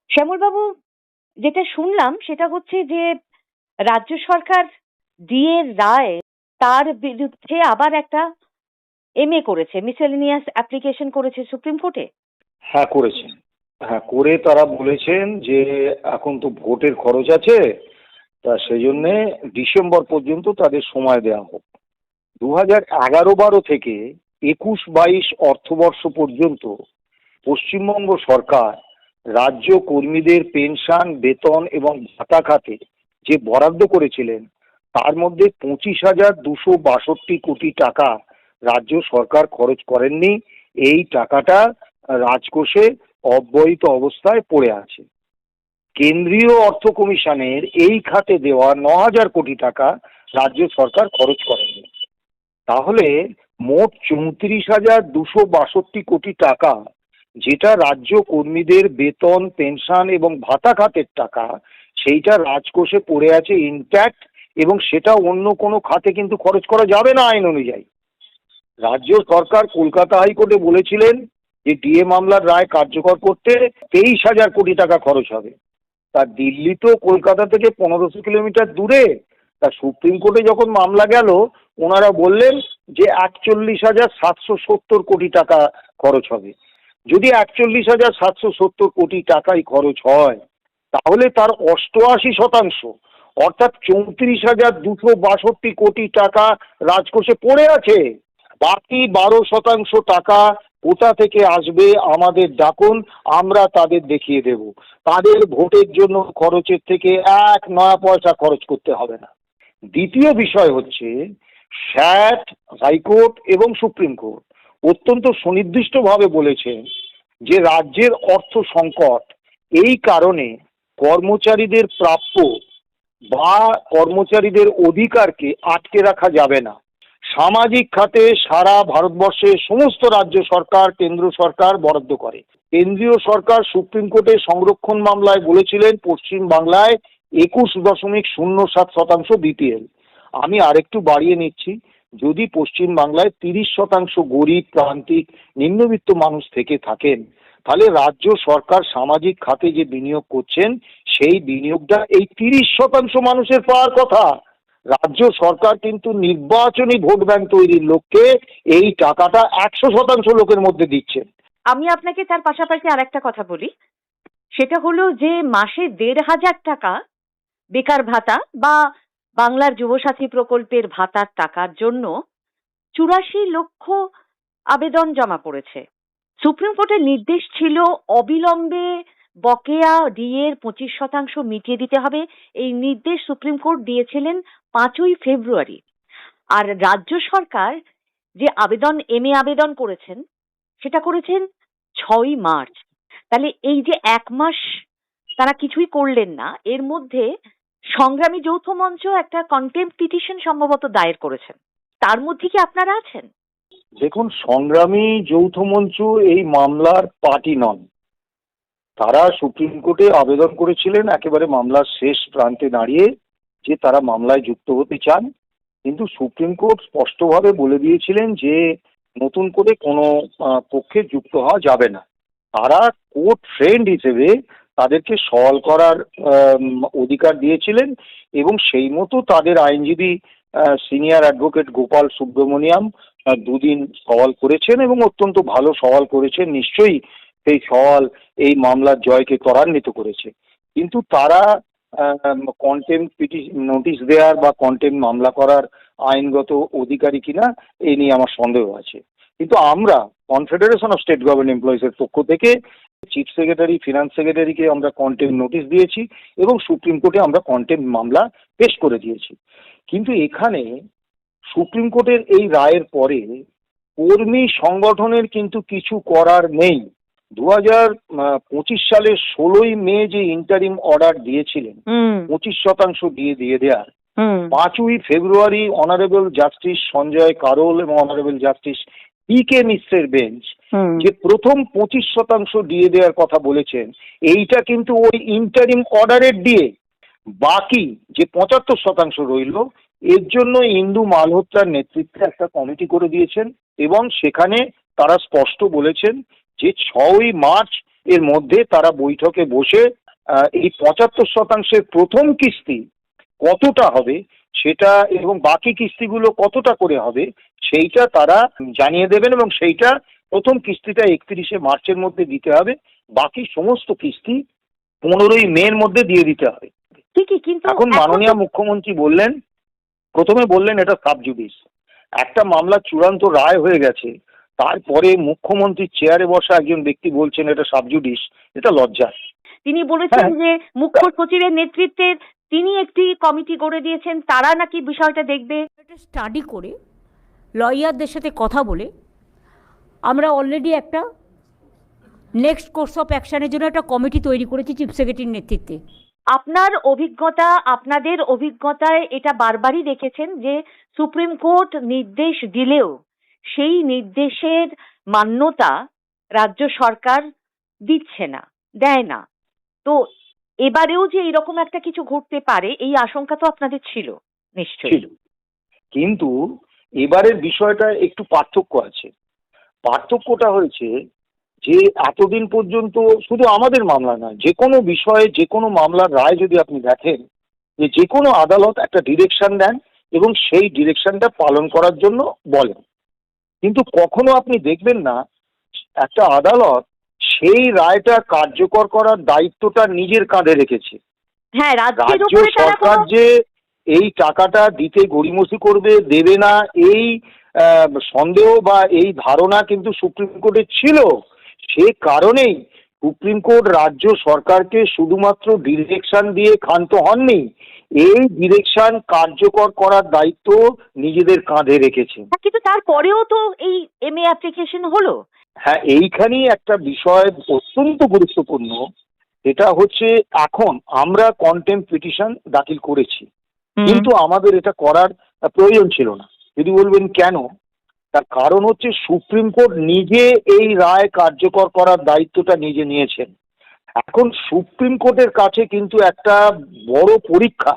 শ্যামলবাবু, যেটা শুনলাম সেটা হচ্ছে যে রাজ্য সরকার ডিএ রায় তার বিরুদ্ধে আবার একটা এমএ করেছে, মিসেলেনিয়াস অ্যাপ্লিকেশন করেছে সুপ্রিম কোর্টে। হ্যাঁ, করেছেন। হ্যাঁ, করে তারা বলেছেন যে এখন তো ভোটের খরচ আছে, তা সেই জন্যে ডিসেম্বর পর্যন্ত তাদের সময় দেওয়া হোক। 2011-12 থেকে 21-22 অর্থবর্ষ পর্যন্ত পশ্চিমবঙ্গ সরকার রাজ্য কর্মীদের পেনশন, বেতন এবং ভাতা খাতে যে বরাদ্দ করেছিলেন তার মধ্যে 25,262 কোটি টাকা রাজ্য সরকার খরচ করেননি। এই টাকাটা রাজকোষে অব্যয়িত অবস্থায় পড়ে আছে। কেন্দ্রীয় অর্থ কমিশনের এই খাতে দেওয়া 9,000 কোটি টাকা রাজ্য সরকার খরচ করেনি। তাহলে মোট 34,262 কোটি টাকা, যেটা রাজ্য কর্মীদের বেতন, পেনশন এবং ভাতা খাতের টাকা, সেইটা রাজকোষে পড়ে আছে ইনট্যাক্ট, এবং সেটা অন্য কোনো খাতে কিন্তু খরচ করা যাবে না আইন অনুযায়ী। রাজ্য সরকার কলকাতা হাইকোর্টে বলেছিলেন যে ডিএ মামলার রায় কার্যকর করতে 23,000 কোটি টাকা খরচ হবে। তা দিল্লি তো কলকাতা থেকে 1500 কিলোমিটার দূরে। তা সুপ্রিম কোর্টে যখন মামলা গেল, ওনারা বললেন যে 41,770 কোটি টাকা খরচ হবে। যদি 41,770 কোটি টাকাই খরচ হয়, তাহলে তার 88% অর্থাৎ 34,262 কোটি টাকা রাজকোষে পড়ে আছে। বাকি 12% টাকা কোথা থেকে আসবে আমাদের ডাকুন, আমরা তাদের দেখিয়ে দেব। তাদের ভোটের জন্য খরচের থেকে 1 নয়া পয়সা খরচ করতে হবে না। দ্বিতীয় বিষয় হচ্ছে, স্যাট, হাইকোর্ট এবং সুপ্রিম কোর্ট অত্যন্ত সুনির্দিষ্টভাবে বলেছেন যে রাজ্যের অর্থ সংকট, এই কারণে কর্মচারীদের প্রাপ্য বা কর্মচারীদের অধিকারকে আটকে রাখা যাবে না। সামাজিক খাতে সারা ভারতবর্ষে সমস্ত রাজ্য সরকার, কেন্দ্র সরকার বরাদ্দ করে। কেন্দ্রীয় সরকার সুপ্রিম কোর্টে সংরক্ষণ মামলায় বলেছিলেন পশ্চিম বাংলায় 21.07% বিপিএল। আমি আরেকটু বাড়িয়ে নিচ্ছি, যদি পশ্চিম বাংলায় 30% গরিব, প্রান্তিক, নিম্নবিত্ত মানুষ থেকে থাকেন, তাহলে রাজ্য সরকার সামাজিক খাতে যে বিনিয়োগ করছেন সেই বিনিয়োগটা এই 30% মানুষের পাওয়ার কথা। রাজ্য সরকার কিন্তু নির্বাচনী ভোট ব্যাংক তৈরির লক্ষ্যে এই টাকাটা 100% লোকের মধ্যে দিচ্ছেন। আমি আপনাকে তার পাশাপাশি আর একটা কথা বলি, সেটা হলো যে মাসে 1,500 টাকা বেকার ভাতা বা বাংলার যুবসাথী প্রকল্পের ভাতার টাকার জন্য 84 লক্ষ আবেদন জমা পড়েছে। সুপ্রিম কোর্টের নির্দেশ ছিল অবিলম্বে বকেয়া ডিএর 25% মিটিয়ে দিতে হবে। এই নির্দেশ সুপ্রিম কোর্ট দিয়েছিলেন 5ই ফেব্রুয়ারি। আর রাজ্য সরকার যে এমএ আবেদন করেছেন সেটা করেছেন 6ই মার্চ। তাহলে এই যে 1 মাস তারা কিছুই করলেন না, এর মধ্যে সংগ্রামী যৌথ মঞ্চ একটা কন্টেম্পট পিটিশন সম্ভবত দায়ের করেছেন। তার মধ্যে কি আপনারা আছেন? দেখুন, সংগ্রামী যৌথ মঞ্চ এই মামলার পার্টি নন। তারা সুপ্রিম কোর্টে আবেদন করেছিলেন একেবারে মামলার শেষ প্রান্তে দাঁড়িয়ে যে তারা মামলায় যুক্ত হতে চান, কিন্তু সুপ্রিম কোর্ট স্পষ্টভাবে বলে দিয়েছিলেন যে নতুন করে কোনো পক্ষে যুক্ত হওয়া যাবে না। তারা কোর্ট ফ্রেন্ড হিসেবে তাদেরকে সওয়াল করার অধিকার দিয়েছিলেন, এবং সেই মতো তাদের আইনজীবী সিনিয়র অ্যাডভোকেট গোপাল সুব্রমণিয়াম 2 দিন সওয়াল করেছেন এবং অত্যন্ত ভালো সওয়াল করেছেন। নিশ্চয়ই সেই সওয়াল এই মামলার জয়কে ত্বরান্বিত করেছে। কিন্তু তারা কন্টেম্পট নোটিশ দেওয়ার বা কন্টেম্পট মামলা করার আইনগত অধিকারী কিনা এই নিয়ে আমার সন্দেহ আছে। কিন্তু আমরা কনফেডারেশন অফ স্টেট গভর্নমেন্ট এমপ্লয়িজের পক্ষ থেকে চিফ সেক্রেটারি, ফিনান্স সেক্রেটারিকে আমরা কন্টেম্পট নোটিশ দিয়েছি এবং সুপ্রিম কোর্টে আমরা কন্টেম্পট মামলা পেশ করে দিয়েছি। কিন্তু এখানে সুপ্রিম কোর্টের এই রায়ের পরে কর্মী সংগঠনের কিন্তু কিছু করার নেই। 2025 সালের 16ই মে যে ইন্টারিম অর্ডার দিয়েছিলেন 25% দিয়ে দেওয়ার, 5ই ফেব্রুয়ারি অনারেবল জাস্টিস সঞ্জয় কারোল এবং অনারেবল জাস্টিস পি.কে. মিশ্রের বেঞ্চ যে প্রথম 25% দিয়ে দেওয়ার কথা বলেছেন, এইটা কিন্তু ওই ইন্টারিম অর্ডারের দিয়ে বাকি যে 75% রইল, এর জন্য ইন্দু মালহোত্রার নেতৃত্বে একটা কমিটি করে দিয়েছেন এবং সেখানে তারা স্পষ্ট বলেছেন যে 6ই মার্চ এর মধ্যে তারা বৈঠকে বসে এই 75% প্রথম কিস্তি কতটা হবে সেটা এবং বাকি কিস্তিগুলো কতটা করে হবে সেইটা তারা জানিয়ে দেবেন, এবং সেইটা প্রথম কিস্তিটা 31শে মার্চের মধ্যে দিতে হবে, বাকি সমস্ত কিস্তি 15ই মের মধ্যে দিয়ে দিতে হবে। ঠিকই, কিন্তু এখন মাননীয় মুখ্যমন্ত্রী বললেন, প্রথমে বললেন এটা সাবজুডিস, একটা মামলা চূড়ান্ত রায় হয়ে গেছে, তারপরে মুখ্যমন্ত্রীর চেয়ারে বসা একজন ব্যক্তি বলছেন এটা সাবজুডিস, এটা লজ্জা। তিনি বলেছেন হ্যাঁ, যে মুখ্য সচিবের নেতৃত্বে তিনি একটি কমিটি করে দিয়েছেন, তারা নাকি বিষয়টা দেখবে। স্টাডি করে লয়ারদের সাথে কথা বলে আমরা অলরেডি একটা নেক্সট কোর্স অফ অ্যাকশনের জন্য একটা কমিটি তৈরি করেছি চিফ সেক্রেটারির নেতৃত্বে। আপনাদের অভিজ্ঞতায় এটা বারবারই দেখেছেন যে সুপ্রিম কোর্ট নির্দেশ দিলেও সেই নির্দেশের মান্যতা রাজ্য সরকার দিচ্ছে না, দেয় না। তো এবারেও যে এরকম একটা কিছু ঘটতে পারে এই আশঙ্কা তো আপনাদের ছিল নিশ্চয়ই। ছিল, কিন্তু এবারের বিষয়টা একটু পার্থক্য আছে। পার্থক্যটা হয়েছে যে এতদিন পর্যন্ত শুধু আমাদের মামলা নয়, যে কোনো বিষয়ে যে কোনো মামলার রায় যদি আপনি দেখেন, যে কোনো আদালত একটা ডিরেকশন দেন এবং সেই ডিরেকশনটা পালন করার জন্য বলেন, কিন্তু কখনো আপনি দেখবেন না একটা আদালত সেই রায়টা কার্যকর করার দায়িত্বটা নিজের কাঁধে রেখেছে। হ্যাঁ, রাজ্যের রাজ্য উপরে তারা সরকার যে এই টাকাটা দিতে গড়িমসি করবে, দেবে না, এই সন্দেহ বা এই ধারণা কিন্তু সুপ্রিম কোর্টের ছিল। সে কারণেই সুপ্রিম কোর্ট রাজ্য সরকারকে শুধুমাত্র ডিরেকশন দিয়ে ক্ষান্ত হননি, এই ডিরেকশন কার্যকর করার দায়িত্ব নিজেদের কাঁধে রেখেছে। কিন্তু তারপরেও তো এই MA অ্যাপ্লিকেশন হলো। হ্যাঁ, এইখানেই একটা বিষয় অত্যন্ত গুরুত্বপূর্ণ, এটা হচ্ছে এখন আমরা কন্টেম্প পিটিশন দাখিল করেছি, কিন্তু আমাদের এটা করার প্রয়োজন ছিল না। যদি বলবেন কেন, তার কারণ হচ্ছে সুপ্রিম কোর্ট নিজে এই রায় কার্যকর করার দায়িত্বটা নিজে নিয়েছেন। এখন সুপ্রিম কোর্টের কাছে কিন্তু একটা বড় পরীক্ষা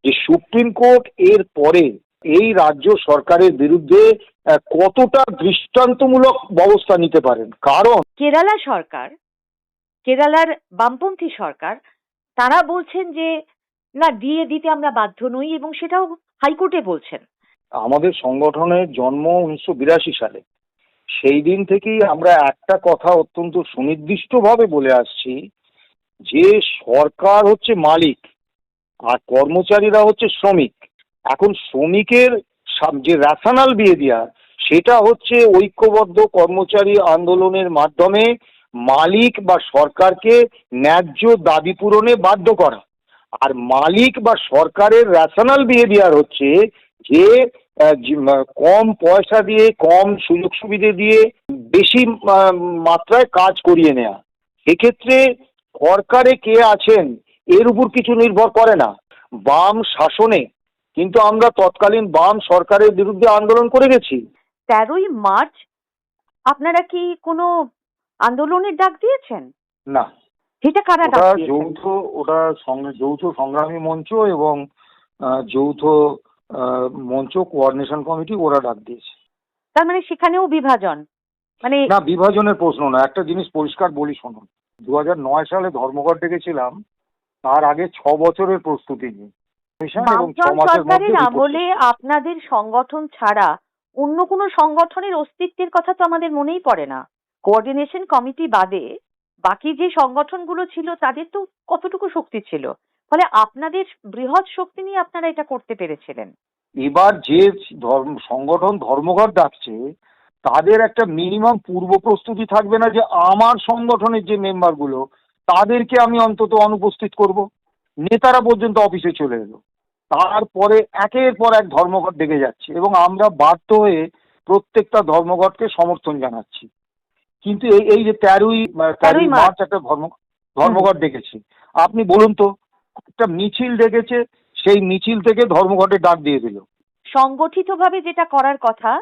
যে সুপ্রিম কোর্ট এর পরে এই রাজ্য সরকারের বিরুদ্ধে কতটা দৃষ্টান্তমূলক ব্যবস্থা নিতে পারেন। কারণ কেরালার বামপন্থী সরকার তারা বলছেন যে না, দিয়ে দিতে আমরা বাধ্য নই, এবং সেটাও হাইকোর্টে বলছেন। আমাদের সংগঠনের জন্ম 1982 সালে, সেই দিন থেকেই আমরা একটা কথা অত্যন্ত সুনির্দিষ্টভাবে বলে আসছি যে সরকার হচ্ছে মালিক আর কর্মচারীরা হচ্ছে শ্রমিক। এখন শ্রমিকের যে রেশনাল দিয়ে দেওয়া, সেটা হচ্ছে ঐক্যবদ্ধ কর্মচারী আন্দোলনের মাধ্যমে মালিক বা সরকারকে ন্যায্য দাবি পূরণে বাধ্য করা। আর মালিক বা সরকারের রেশনাল দিয়ে দেওয়ার হচ্ছে যে কম পয়সা দিয়ে, কম সুযোগ সুবিধে দিয়ে বেশি মাত্রায় কাজ করিয়ে নেওয়া। সেক্ষেত্রে সরকারে কে আছেন এর উপর কিছু নির্ভর করে না। বাম শাসনে কিন্তু আমরা তৎকালীন বাম সরকারের বিরুদ্ধে আন্দোলন করে গেছি। 13ই মার্চ আপনারা কি কোনো আন্দোলনের ডাক দিয়েছেন? না, সেটা কারা ডাক দিয়েছেন? যৌথ সংগ্রামী মঞ্চ এবং যৌথ মঞ্চ কোঅর্ডিনেশন কমিটি ওরা ডাক দিয়েছে। তার মানে সেখানেও বিভাজন? মানে না, বিভাজনের প্রশ্ন না। একটা জিনিস পরিষ্কার বলি শুনুন, 2009 সালে ধর্মঘট ডেকেছিলাম, তার আগে 6 বছরের প্রস্তুতি নিই এবং 6 বামফ্রন্ট মাসের মধ্যে সরকারের আমলে আপনাদের সংগঠন ছাড়া অন্য কোনো সংগঠনের অস্তিত্বের কথা তো আমাদের মনেই পড়ে না। কোঅর্ডিনেশন কমিটি বাদে বাকি যে সংগঠনগুলো ছিল তাদের তো কতটুকু শক্তি ছিল, ফলে আপনাদের বৃহৎ শক্তি নিয়ে আপনারা এটা করতে পেরেছিলেন। এবার যে সংগঠন ধর্মঘট ডাকছে তাদের একটা মিনিমাম পূর্ব প্রস্তুতি থাকবে না যে আমার সংগঠনের যে মেম্বারগুলো তাদেরকে আমি অন্তত অনুপস্থিত করব? নেতারা পর্যন্ত অফিসে চলে এলো, তারপরে একের পর এক ধর্মঘট ডেকে যাচ্ছে এবং আমরা বাধ্য হয়ে প্রত্যেকটা ধর্মঘটকে সমর্থন জানাচ্ছি। কিন্তু এই যে 13ই মার্চ একটা ধর্মঘট ডেকেছি, আপনি বলুন তো, একটা মিছিল ডেকেছে, সেই মিছিল থেকে ধর্মঘটে ডাক দিয়ে দিল। সংগঠিতভাবে যেটা করার কথা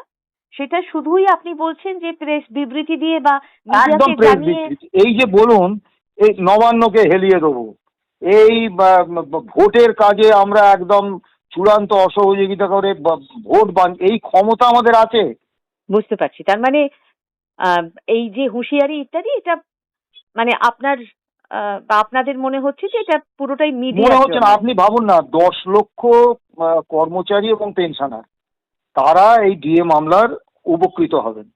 সেটা শুধুই আপনি বলছেন যে প্রেস বিবৃতি দিয়ে বা একদম মিডিয়াকে প্রেস জানিয়ে। বিবৃতি, এই যে বলুন এই নবান্নকে হেলিয়ে দেবো, এই ভোটের কাজে আমরা একদম চূড়ান্ত অসহযোগিতা করে ভোট এই ক্ষমতা আমাদের আছে। বুঝতে পারছি, তার মানে এই যে হুঁশিয়ারি ইত্যাদি এটা মানে আপনার বা আপনাদের মনে হচ্ছে যে এটা পুরোটাই মনে মিডিয়া? হচ্ছে না, আপনি ভাবুন না, 10 লক্ষ কর্মচারী এবং পেনশনার তারা এই ডিএ মামলার উপকৃত হবেন।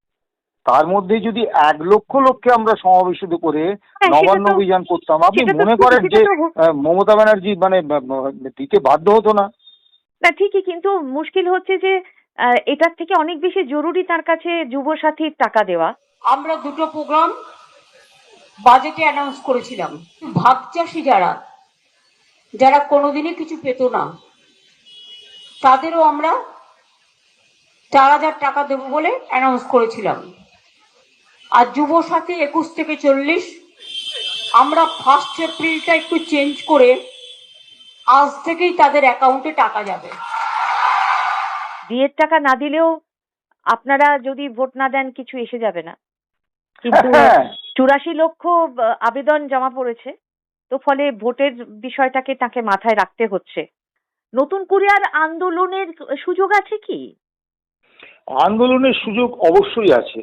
তার মধ্যে যদি 1 লক্ষকে আমরা সমাবেশিত করে হ্যাঁ, নবান্ন অভিযান করতাম, আপনি সেটা তো মনে ঠিক, করেন যে সেটা তো মমতা ব্যানার্জি মানে দিতে বাধ্য হতো না? না ঠিকই, কিন্তু মুশকিল হচ্ছে যে এটার থেকে অনেক বেশি জরুরি তার কাছে যুবসাথীর টাকা দেওয়া। আমরা দুটো প্রোগ্রাম বাজেটে অ্যানাউন্স করেছিলাম। ভাগ চাষি যারা যারা কোনোদিনই কিছু পেত না, তাদেরও আমরা 4,000 টাকা দেবো বলে অ্যানাউন্স করেছিলাম। আর যুবসাথী 21 থেকে 40 আমরা 1 এপ্রিলটা একটু চেঞ্জ করে আজ থেকেই তাদের অ্যাকাউন্টে টাকা যাবে। ডিএর টাকা না দিলেও আপনারা যদি ভোট না দেন কিছু এসে যাবে না, কিন্তু 84 লক্ষ আবেদন জমা পড়েছে, তো ফলে ভোটের বিষয়টাকে তাকে মাথায় রাখতে হচ্ছে। নতুন করে আর আন্দোলনের সুযোগ আছে কি? আন্দোলনের সুযোগ অবশ্যই আছে,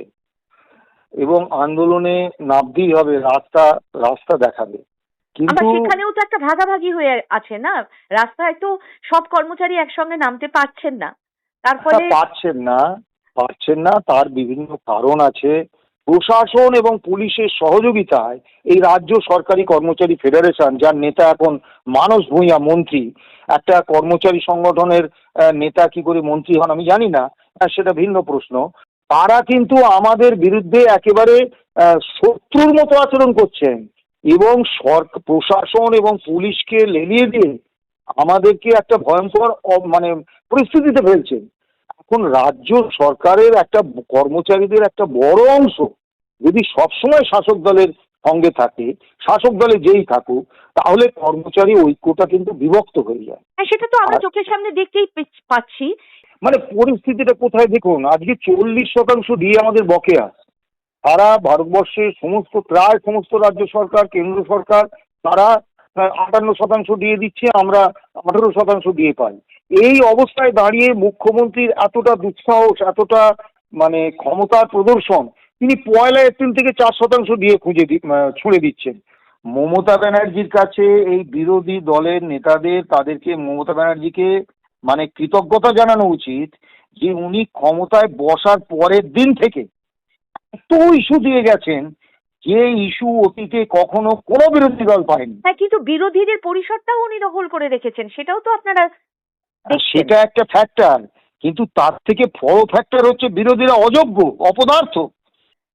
এবং আন্দোলনে নামতেই হবে, রাস্তা রাস্তা দেখাবে। আবার কিন্তু সেখানেও তো একটা ভাগাভাগি হয়ে আছে না, রাস্তায় তো সব কর্মচারী একসঙ্গে নামতে পারছেন না, তার ফলে পারছেন না, তার বিভিন্ন কারণ আছে। প্রশাসন এবং পুলিশের সহযোগিতায় এই রাজ্য সরকারি কর্মচারী ফেডারেশন, যার নেতা এখন মানস ভূঁইয়া মন্ত্রী, একটা কর্মচারী সংগঠনের নেতা কি করে মন্ত্রী হন আমি জানি না, সেটা ভিন্ন প্রশ্ন। তারা কিন্তু আমাদের বিরুদ্ধে একেবারে শত্রুর মতো আচরণ করছেন, এবং প্রশাসন এবং পুলিশকে লেলিয়ে দিয়ে আমাদেরকে একটা ভয়ঙ্কর মানে পরিস্থিতিতে ফেলছেন। এখন রাজ্য সরকারের একটা কর্মচারীদের একটা বড় অংশ যদি সবসময় শাসক দলের সঙ্গে থাকে, শাসক দলে যেই থাকুক, তাহলে কর্মচারী ঐক্যটা কিন্তু বিভক্ত হয়ে যায়। হ্যাঁ, সেটা তো আমরা আর চোখের সামনে দেখতেই পাচ্ছি। মানে পরিস্থিতিটা কোথায় দেখুন, আজকে 40% ডিএ আমাদের বকেয়া। সারা ভারতবর্ষের প্রায় সমস্ত রাজ্য সরকার, কেন্দ্র সরকার, তারা 58% দিয়ে দিচ্ছে, আমরা 18% দিয়ে পাই। এই অবস্থায় দাঁড়িয়ে মুখ্যমন্ত্রীর এতটা দুঃসাহস, এতটা মানে ক্ষমতার প্রদর্শন, তিনি 1 এপ্রিল থেকে 4% দিয়ে ছুঁড়ে দিচ্ছেন। মমতা ব্যানার্জির কাছে এই বিরোধী দলের নেতাদের, তাদেরকে মমতা ব্যানার্জিকে মানে কৃতজ্ঞতা জানানো উচিত যে উনি ক্ষমতায় বসার পরের দিন থেকে এত ইস্যু দিয়ে গেছেন, যে ইস্যু অতীতে কখনো কোনো বিরোধী দল পায়নি। হ্যাঁ, কিন্তু বিরোধীদের পরিসরটাও উনি দখল করে রেখেছেন, সেটাও তো আপনারা দেখছেন। সেটা একটা ফ্যাক্টর, কিন্তু তার থেকে বড় ফ্যাক্টর হচ্ছে বিরোধীরা অযোগ্য, অপদার্থ।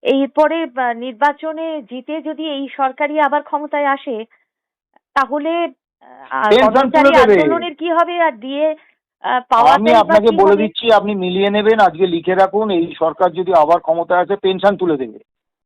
এরপরে নির্বাচনে জিতে যদি এই সরকারই আবার ক্ষমতায় আসে, তাহলে পেনশন তুলে কর্মচারী দেবে। আন্দোলনের কি হবে, আর দিয়ে পাওয়াটাই আমি বা আপনাকে কি বলে হবে? দিচ্ছি, আপনি মিলিয়ে নেবেন, আজকে লিখে রাখুন, এই সরকার যদি আবার ক্ষমতায় আসে পেনশন তুলে দেবে।